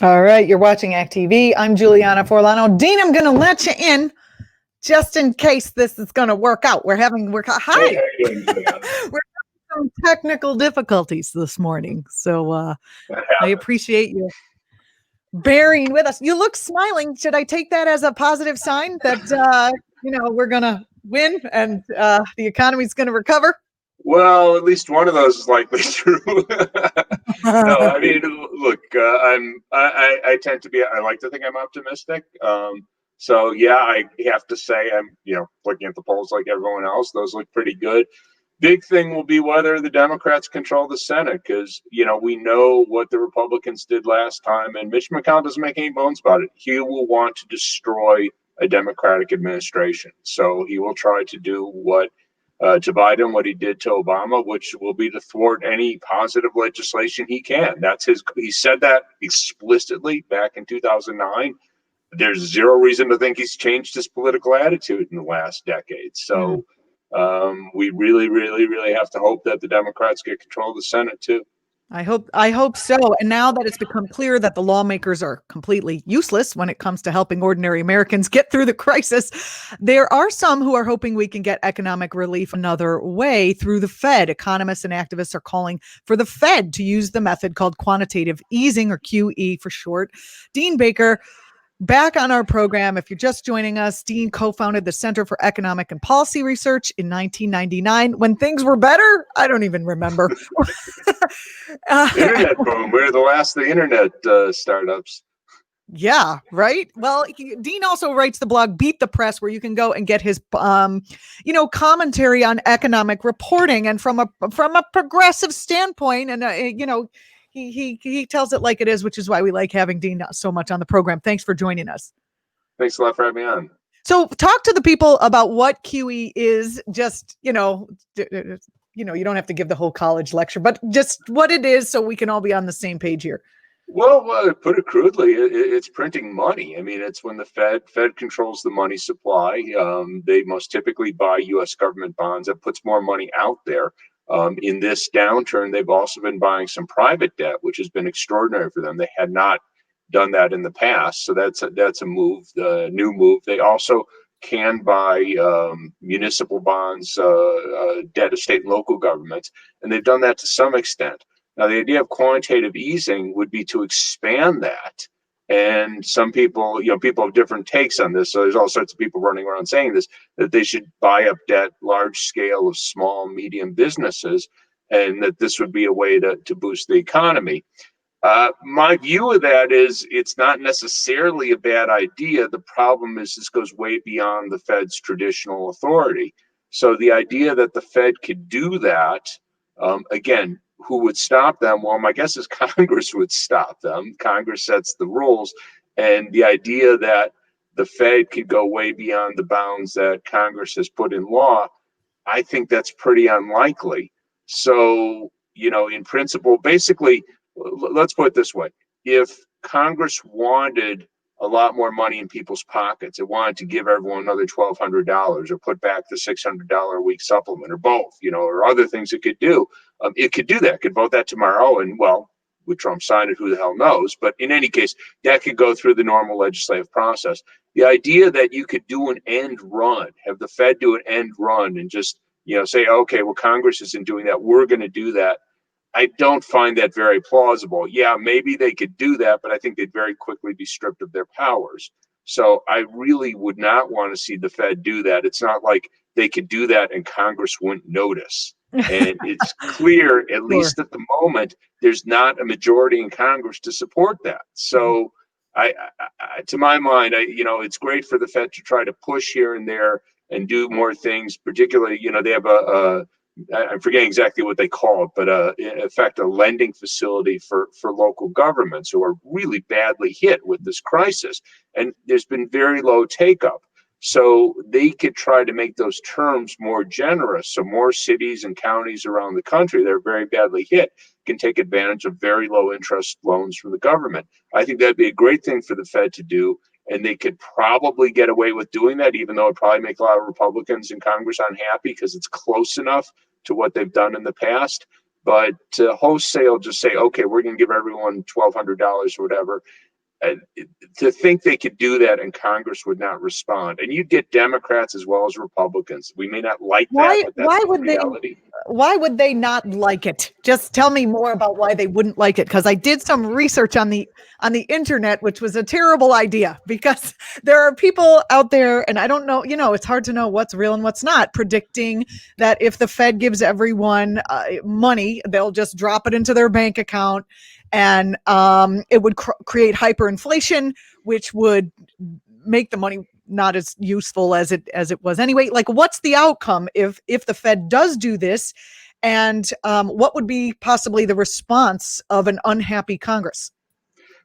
All right, you're watching ACT.TV. I'm Julianna Forlano. Dean, I'm going to let you in just in case this is going to work out. Hi. Hey, how you doing, Julianna? We're having some technical difficulties this morning, so I appreciate you bearing with us. You look smiling. Should I take that as a positive sign that we're going to win and the economy's going to recover? Well, at least one of those is likely true. No, I mean, look, I tend to be. I like to think I'm optimistic. So yeah, I have to say I'm, looking at the polls like everyone else. Those look pretty good. Big thing will be whether the Democrats control the Senate, because we know what the Republicans did last time, and Mitch McConnell doesn't make any bones about it. He will want to destroy a Democratic administration, so he will try to do what to Biden what he did to Obama, which will be to thwart any positive legislation he can. He said that explicitly back in 2009. There's zero reason to think he's changed his political attitude in the last decade. So we really, really, really have to hope that the Democrats get control of the Senate too. I hope so. And now that it's become clear that the lawmakers are completely useless when it comes to helping ordinary Americans get through the crisis, there are some who are hoping we can get economic relief another way through the Fed. Economists and activists are calling for the Fed to use the method called quantitative easing, or QE for short. Dean Baker, back on our program. If you're just joining us, Dean co-founded the Center for Economic and Policy Research in 1999 when things were better. I don't even remember. Internet boom. We're the last of the internet startups. Yeah, right. Well, Dean also writes the blog Beat the Press, where you can go and get his, commentary on economic reporting, and from a progressive standpoint. And he tells it like it is, which is why we like having Dean so much on the program. Thanks for joining us. Thanks a lot for having me on. So talk to the people about what QE is. Just, you don't have to give the whole college lecture, but just what it is so we can all be on the same page here. Well, put it crudely, it's printing money. I mean, it's when the Fed controls the money supply. They most typically buy U.S. government bonds. That puts more money out there. In this downturn, they've also been buying some private debt, which has been extraordinary for them. They had not done that in the past, so that's a move, the new move. They also can buy municipal bonds, debt of state and local governments, and they've done that to some extent. Now, the idea of quantitative easing would be to expand that. And some people, people have different takes on this. So there's all sorts of people running around saying this, that they should buy up debt, large scale of small, medium businesses, and that this would be a way to boost the economy. My view of that is it's not necessarily a bad idea. The problem is this goes way beyond the Fed's traditional authority. So the idea that the Fed could do that, again, who would stop them? Well, my guess is Congress would stop them. Congress sets the rules. And the idea that the Fed could go way beyond the bounds that Congress has put in law, I think that's pretty unlikely. So, in principle, basically, let's put it this way. If Congress wanted a lot more money in people's pockets, it wanted to give everyone another $1,200 or put back the $600 a week supplement, or both, or other things it could do. It could do that. It could vote that tomorrow, and would Trump sign it? Who the hell knows? But in any case, that could go through the normal legislative process. The idea that you could do an end run, have the Fed do an end run, and just say, okay, well, Congress isn't doing that, we're going to do that. I don't find that very plausible. Yeah, maybe they could do that, but I think they'd very quickly be stripped of their powers. So I really would not want to see the Fed do that. It's not like they could do that and Congress wouldn't notice. And it's clear, at least at the moment, there's not a majority in Congress to support that. So I to my mind, it's great for the Fed to try to push here and there and do more things. Particularly, they have I'm forgetting exactly what they call it, but in effect, a lending facility for local governments who are really badly hit with this crisis. And there's been very low take up. So they could try to make those terms more generous. So more cities and counties around the country that are very badly hit can take advantage of very low interest loans from the government. I think that'd be a great thing for the Fed to do. And they could probably get away with doing that, even though it'd probably make a lot of Republicans in Congress unhappy because it's close enough to what they've done in the past. But to wholesale just say, okay, we're going to give everyone $1,200 or whatever, to think they could do that and Congress would not respond, and you'd get Democrats as well as Republicans. We may not like that, Why but that's why the would they reality. why would they not like it? Just tell me more about why they wouldn't like it, because I did some research on the internet, which was a terrible idea, because there are people out there, and I don't know, it's hard to know what's real and what's not, predicting that if the Fed gives everyone money, they'll just drop it into their bank account, and it would create hyperinflation, which would make the money not as useful as it was anyway. Like, what's the outcome if the Fed does do this, and what would be possibly the response of an unhappy Congress?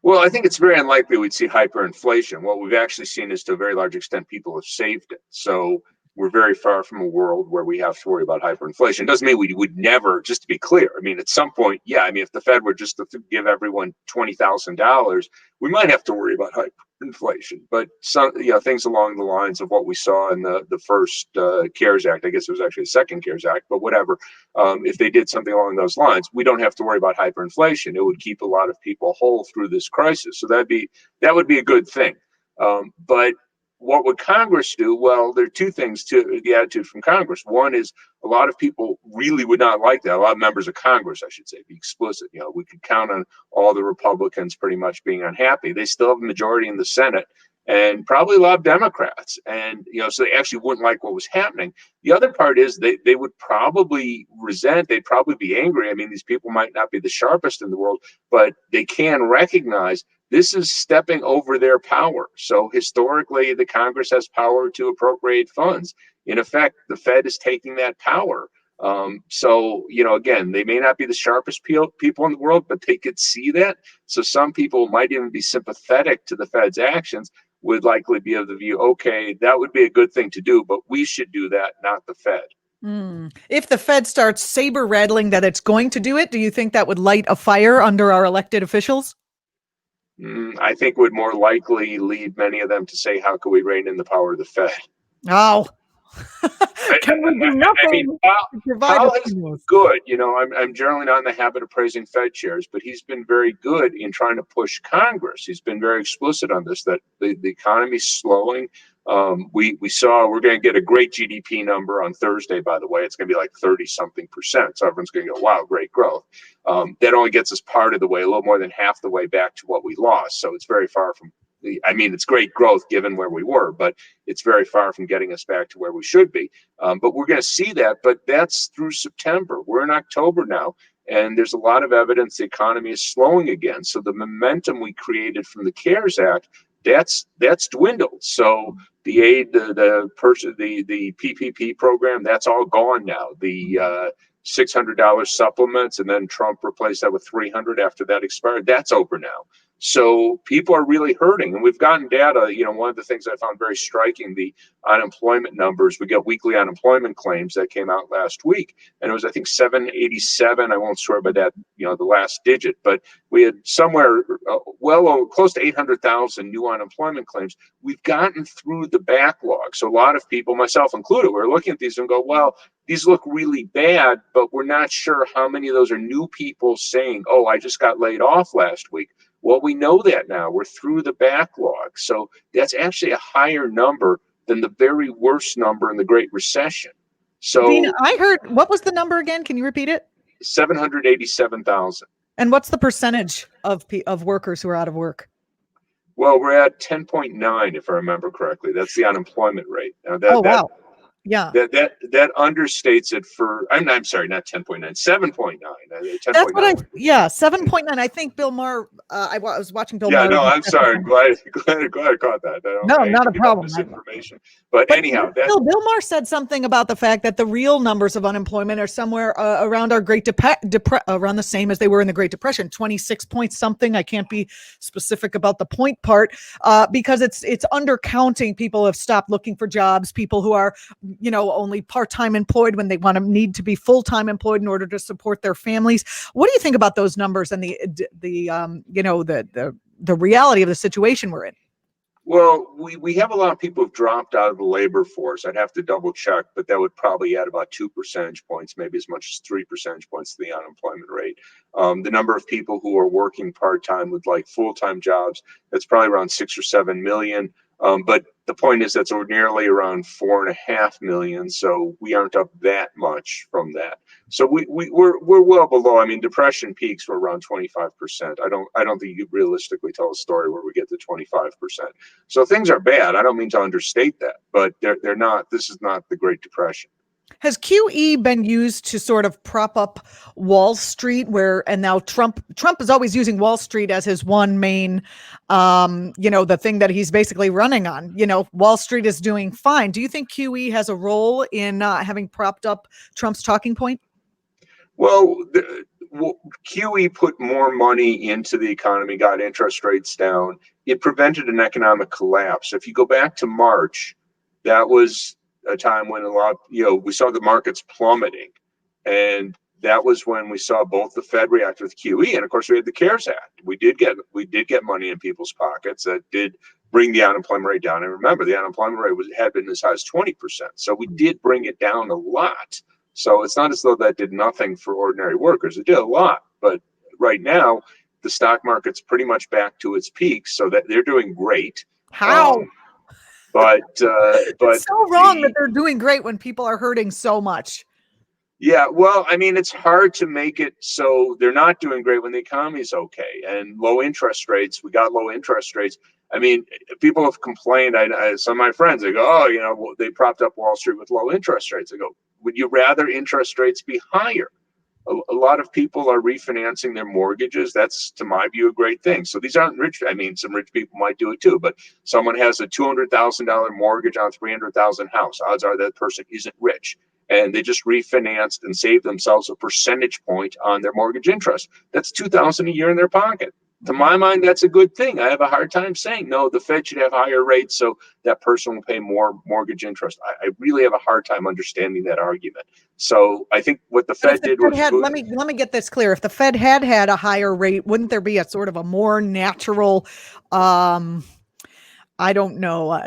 Well, I think it's very unlikely we'd see hyperinflation. What we've actually seen is, to a very large extent, people have saved it. So we're very far from a world where we have to worry about hyperinflation. Doesn't mean we would never, just to be clear. I mean, at some point, yeah. I mean, if the Fed were just to give everyone $20,000, we might have to worry about hyperinflation. But some, things along the lines of what we saw in the first CARES Act. I guess it was actually the second CARES Act, but whatever. If they did something along those lines, we don't have to worry about hyperinflation. It would keep a lot of people whole through this crisis. So that would be a good thing. But what would Congress do? Well, there are two things to the attitude from Congress. One is, a lot of people really would not like that. A lot of members of Congress, I should say, be explicit. We could count on all the Republicans pretty much being unhappy. They still have a majority in the Senate, and probably a lot of Democrats. And, so they actually wouldn't like what was happening. The other part is they would probably resent, they'd probably be angry. I mean, these people might not be the sharpest in the world, but they can recognize this is stepping over their power. So historically, the Congress has power to appropriate funds. In effect, the Fed is taking that power. So, again, they may not be the sharpest people in the world, but they could see that. So some people might even be sympathetic to the Fed's actions, would likely be of the view, okay, that would be a good thing to do, but we should do that, not the Fed. If the Fed starts saber rattling that it's going to do it, do you think that would light a fire under our elected officials? I think would more likely lead many of them to say, how can we rein in the power of the Fed? Oh, I, can we do I mean, nothing to provide Powell the has been stimulus? good. I'm generally not in the habit of praising Fed chairs, but he's been very good in trying to push Congress. He's been very explicit on this, that the economy's slowing. We saw, we're going to get a great GDP number on Thursday, by the way. It's going to be like 30-something%. So everyone's going to go, wow, great growth. That only gets us part of the way, a little more than half the way back to what we lost. So it's very far from it's great growth given where we were, but it's very far from getting us back to where we should be. But we're going to see that, but that's through September. We're in October now, and there's a lot of evidence the economy is slowing again. So the momentum we created from the CARES Act, that's dwindled. So the aid, the PPP program, that's all gone now. The $600 supplements, and then Trump replaced that with $300 after that expired. That's over now. So people are really hurting, and we've gotten data. One of the things I found very striking, the unemployment numbers. We get weekly unemployment claims that came out last week, and it was, I think, 787. I won't swear by that, the last digit, but we had somewhere close to 800,000 new unemployment claims. We've gotten through the backlog. So a lot of people, myself included, we're looking at these and go, well, these look really bad, but we're not sure how many of those are new people saying, oh, I just got laid off last week. Well, we know that now. We're through the backlog. So that's actually a higher number than the very worst number in the Great Recession. So Dean, I heard, what was the number again? Can you repeat it? 787,000. And what's the percentage of workers who are out of work? Well, we're at 10.9, if I remember correctly. That's the unemployment rate. Now Wow. Yeah. That understates it for, I'm sorry, not 10.9, 7.9. That's what 7.9. I think Bill Maher, I was watching Bill Maher. No, I'm sorry. Glad I caught that. No, not a problem. Misinformation. But anyhow, Bill Maher said something about the fact that the real numbers of unemployment are somewhere around our around the same as they were in the Great Depression, 26 point something. I can't be specific about the point part because it's undercounting. People have stopped looking for jobs. People who are only part-time employed when they need to be full-time employed in order to support their families. What do you think about those numbers and the reality of the situation we're in? Well, we have a lot of people who've dropped out of the labor force. I'd have to double check, but that would probably add about 2 percentage points, maybe as much as 3 percentage points to the unemployment rate. The number of people who are working part time with like full time jobs, that's probably around 6 or 7 million. But the point is that's ordinarily around 4.5 million, so we aren't up that much from that. So we're well below. I mean, depression peaks were around 25%. I don't think you could realistically tell a story where we get to 25%. So things are bad. I don't mean to understate that, but they're not. This is not the Great Depression. Has QE been used to sort of prop up Wall Street, and now Trump is always using Wall Street as his one main, the thing that he's basically running on. Wall Street is doing fine. Do you think QE has a role in having propped up Trump's talking point? Well, QE put more money into the economy, got interest rates down. It prevented an economic collapse. If you go back to March, that was a time when we saw the markets plummeting. And that was when we saw both the Fed react with QE, and of course we had the CARES Act. We did get money in people's pockets that did bring the unemployment rate down. And remember, the unemployment rate had been as high as 20%. So we did bring it down a lot. So it's not as though that did nothing for ordinary workers. It did a lot. But right now, the stock market's pretty much back to its peak, so that they're doing great. How? But It's so wrong that they're doing great when people are hurting so much. Yeah, well, I mean, it's hard to make it so they're not doing great when the economy's okay. And low interest rates, we got low interest rates. I mean, people have complained. Some of my friends, they go, oh, they propped up Wall Street with low interest rates. I go, would you rather interest rates be higher? A lot of people are refinancing their mortgages. That's, to my view, a great thing. So these aren't rich. I mean, some rich people might do it too, but someone has a $200,000 mortgage on a $300,000 house. Odds are that person isn't rich, and they just refinanced and saved themselves a percentage point on their mortgage interest. That's $2,000 a year in their pocket. To my mind, that's a good thing. I have a hard time saying, no, the Fed should have higher rates so that person will pay more mortgage interest. I really have a hard time understanding that argument. So I think what the Fed did was good. Let me get this clear. If the Fed had a higher rate, wouldn't there be a sort of a more natural, I don't know,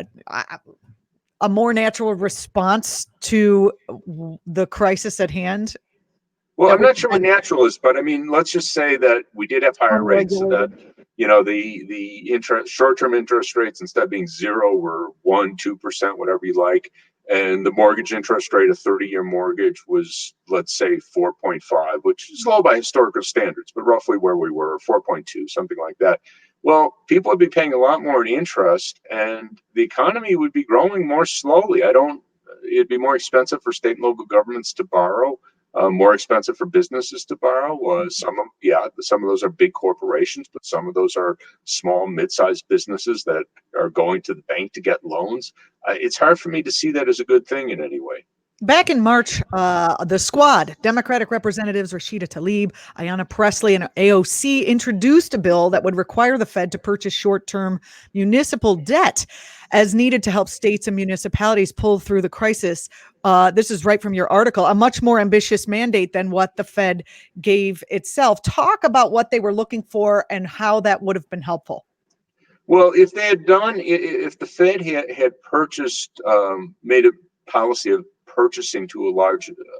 a more natural response to the crisis at hand? Well, I'm not sure what natural is, but I mean, let's just say that we did have higher rates, so that the short-term interest rates, instead of being 0, were 1-2%, whatever you like, and the mortgage interest rate, a 30-year mortgage, was, let's say, 4.5, which is low by historical standards, but roughly where we were, 4.2, something like that. Well, people would be paying a lot more in interest, and the economy would be growing more slowly. It'd be more expensive for state and local governments to borrow. More expensive for businesses to borrow. Some of those are big corporations, but some of those are small, mid-sized businesses that are going to the bank to get loans. It's hard for me to see that as a good thing in any way. Back in March, the Squad, Democratic Representatives Rashida Tlaib, Ayanna Pressley, and AOC introduced a bill that would require the Fed to purchase short-term municipal debt as needed to help states and municipalities pull through the crisis. This is right from your article, a much more ambitious mandate than what the Fed gave itself. Talk about what they were looking for and how that would have been helpful. Well, if the Fed had purchased, made a policy of purchasing to a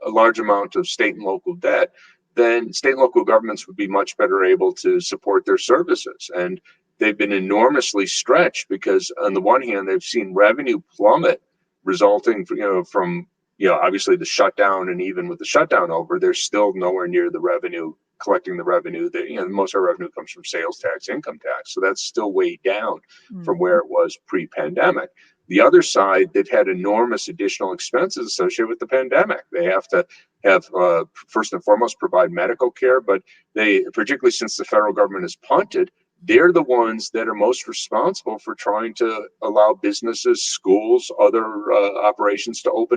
large amount of state and local debt, then state and local governments would be much better able to support their services. And they've been enormously stretched because, on the one hand, they've seen revenue plummet, resulting from obviously the shutdown, and even with the shutdown over, they're still nowhere near the revenue, collecting the revenue that most of our revenue comes from sales tax, income tax, so that's still way down from where it was pre-pandemic. The other side, they've had enormous additional expenses associated with the pandemic. They have to have, first and foremost, provide medical care, but they, particularly since the federal government has punted, they're the ones that are most responsible for trying to allow businesses, schools, other operations to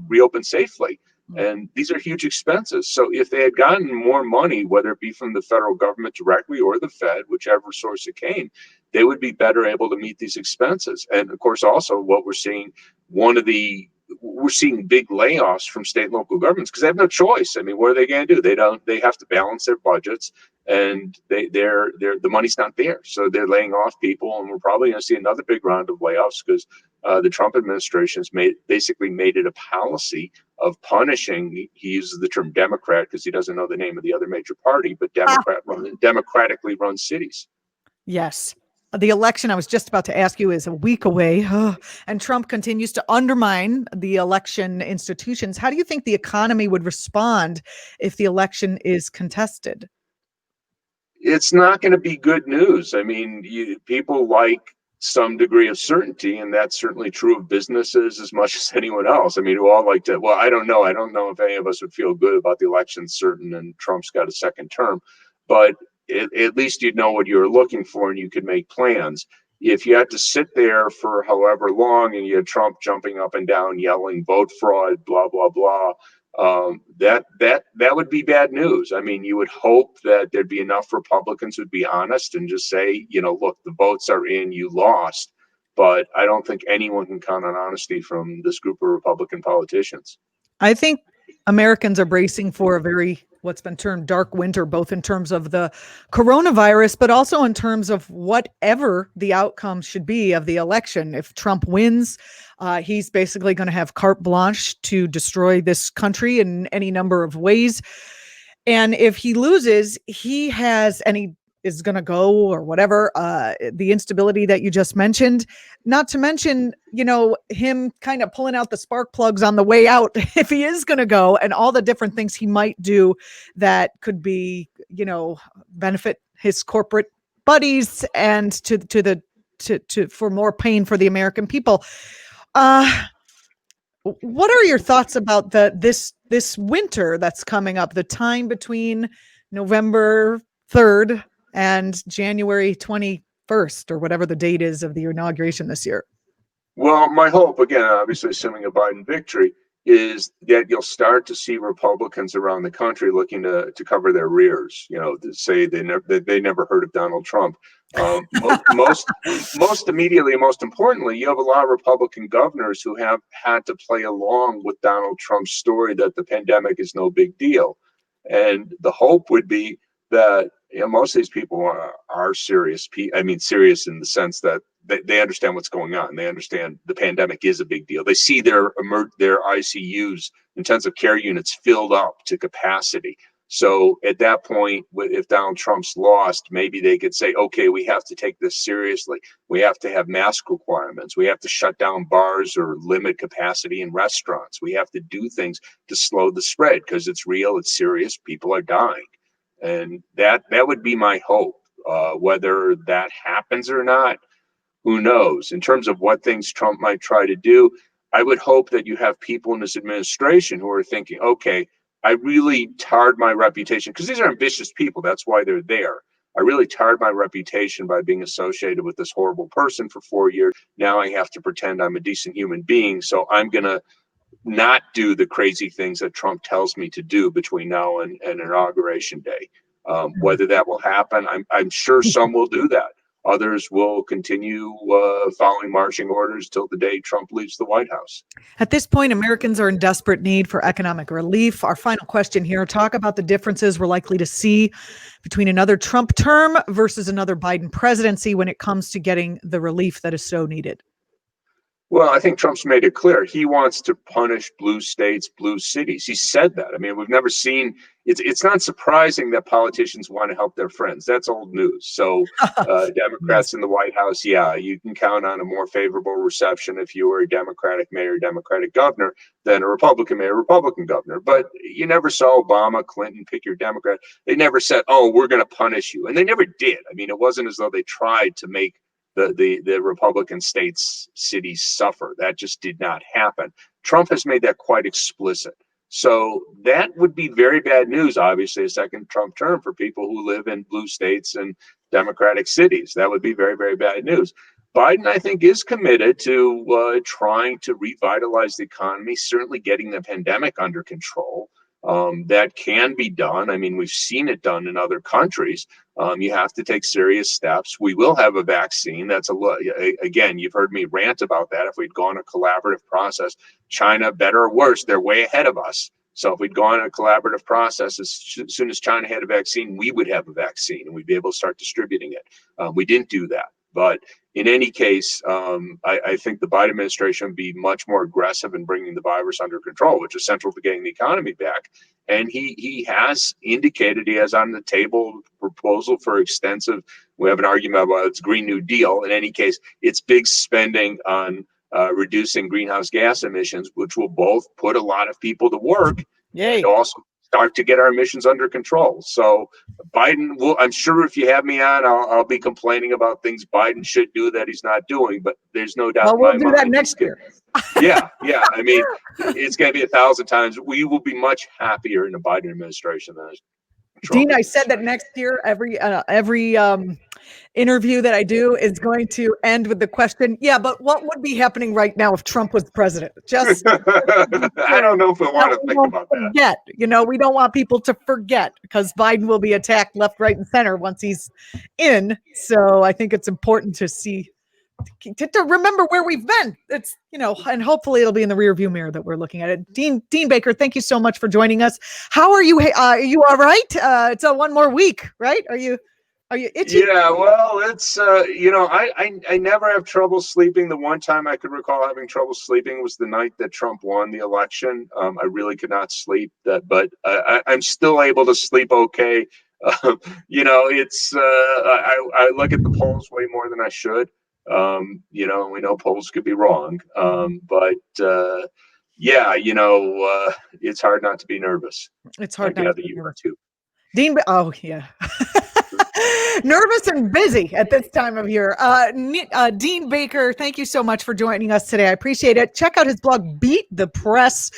reopen safely. And these are huge expenses. So if they had gotten more money, whether it be from the federal government directly or the Fed, whichever source it came, they would be better able to meet these expenses. And of course, also what we're seeing, one of the we're seeing big layoffs from state and local governments because they have no choice. I mean, what are they going to do? They have to balance their budgets, and the money's not there, so they're laying off people, and we're probably going to see another big round of layoffs because the Trump administration has basically made it a policy of punishing. He uses the term Democrat because he doesn't know the name of the other major party, but democratically run cities. Yes. The election, I was just about to ask you, is a week away, and Trump continues to undermine the election institutions. How do you think the economy would respond if the election is contested? It's not going to be good news. I mean, people like some degree of certainty, and that's certainly true of businesses as much as anyone else. I mean, who all like to. Well, I don't know. I don't know if any of us would feel good about the election certain and Trump's got a second term, but at least you'd know what you were looking for and you could make plans. If you had to sit there for however long and you had Trump jumping up and down, yelling "vote fraud," blah blah blah, that would be bad news. I mean, you would hope that there'd be enough Republicans who'd be honest and just say, look, the votes are in, you lost. But I don't think anyone can count on honesty from this group of Republican politicians. I think Americans are bracing for a very what's been termed dark winter, both in terms of the coronavirus, but also in terms of whatever the outcome should be of the election. If Trump wins, he's basically going to have carte blanche to destroy this country in any number of ways. And if he loses, he has, and he is going to go or whatever, the instability that you just mentioned, not to mention, him kind of pulling out the spark plugs on the way out if he is going to go, and all the different things he might do that could be, benefit his corporate buddies and to for more pain for the American people. What are your thoughts about this winter that's coming up, the time between November 3rd and January 21st, or whatever the date is of the inauguration this year? Well, my hope, again, obviously assuming a Biden victory, is that you'll start to see Republicans around the country looking to cover their rears, to say they never heard of Donald Trump. Most immediately and most importantly, you have a lot of Republican governors who have had to play along with Donald Trump's story that the pandemic is no big deal. And the hope would be that most of these people are serious. I mean, serious in the sense that they understand what's going on. They understand the pandemic is a big deal. They see their ICUs, intensive care units, filled up to capacity. So at that point, if Donald Trump's lost, maybe they could say, okay, we have to take this seriously. We have to have mask requirements. We have to shut down bars or limit capacity in restaurants. We have to do things to slow the spread because it's real, it's serious, people are dying. And that would be my hope. Whether that happens or not, who knows? In terms of what things Trump might try to do, I would hope that you have people in this administration who are thinking, okay, I really tarred my reputation, because these are ambitious people. That's why they're there. I really tarred my reputation by being associated with this horrible person for 4 years. Now I have to pretend I'm a decent human being. So I'm going to not do the crazy things that Trump tells me to do between now and inauguration day. Whether that will happen, I'm sure some will do that. Others will continue following marching orders till the day Trump leaves the White House. At this point, Americans are in desperate need for economic relief. Our final question here: talk about the differences we're likely to see between another Trump term versus another Biden presidency when it comes to getting the relief that is so needed. Well, I think Trump's made it clear he wants to punish blue states, blue cities. He said that. I mean, we've never seen. It's not surprising that politicians want to help their friends. That's old news. So Democrats in the White House, yeah, you can count on a more favorable reception if you were a Democratic mayor, Democratic governor, than a Republican mayor, Republican governor. But you never saw Obama, Clinton pick your Democrat. They never said, "Oh, we're going to punish you," and they never did. I mean, it wasn't as though they tried to make the Republican states, cities suffer. That just did not happen. Trump has made that quite explicit. So that would be very bad news, obviously, a second Trump term for people who live in blue states and Democratic cities. That would be very, very bad news. Biden, I think, is committed to trying to revitalize the economy, certainly getting the pandemic under control. That can be done. I mean, we've seen it done in other countries. You have to take serious steps. We will have a vaccine. Again, you've heard me rant about that. If we'd gone a collaborative process, China, better or worse, they're way ahead of us. So if we'd gone a collaborative process, as soon as China had a vaccine, we would have a vaccine and we'd be able to start distributing it. We didn't do that. But in any case, I think the Biden administration would be much more aggressive in bringing the virus under control, which is central to getting the economy back. And he has indicated he has on the table proposal for extensive. We have an argument about its Green New Deal. In any case, it's big spending on reducing greenhouse gas emissions, which will both put a lot of people to work and also start to get our emissions under control. So Biden will, I'm sure if you have me on, I'll be complaining about things Biden should do that he's not doing, but there's no doubt in my mind. We'll do that next year. Yeah. I mean, it's going to be 1,000 times. We will be much happier in the Biden administration than Dean, I said that next year, every interview that I do is going to end with the question, yeah, but what would be happening right now if Trump was president? Just I don't know if we want to think about that. We don't want people to forget because Biden will be attacked left, right, and center once he's in. So I think it's important to to remember where we've been. It's, and hopefully it'll be in the rear view mirror that we're looking at it. Dean Baker, thank you so much for joining us. How are you? Are you all right? It's one more week, right? Are you itchy? Yeah, well, it's, I never have trouble sleeping. The one time I could recall having trouble sleeping was the night that Trump won the election. I really could not sleep but I'm still able to sleep okay. It's, I look at the polls way more than I should. We know polls could be wrong. It's hard not to be nervous. It's hard not to be nervous too. Dean, oh yeah. Nervous and busy at this time of year. Dean Baker, thank you so much for joining us today. I appreciate it. Check out his blog, Beat the Press,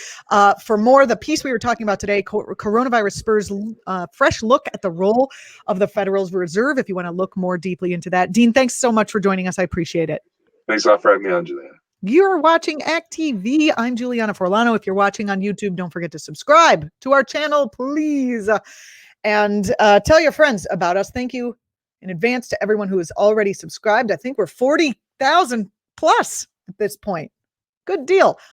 for more. The piece we were talking about today, coronavirus spurs fresh look at the role of the Federal Reserve, if you want to look more deeply into that. Dean, thanks so much for joining us. I appreciate it. Thanks a lot for having me on, Julianna. You're watching Act TV. I'm Julianna Forlano. If you're watching on YouTube, don't forget to subscribe to our channel, please. And tell your friends about us. Thank you in advance to everyone who has already subscribed. I think we're 40,000 plus at this point. Good deal.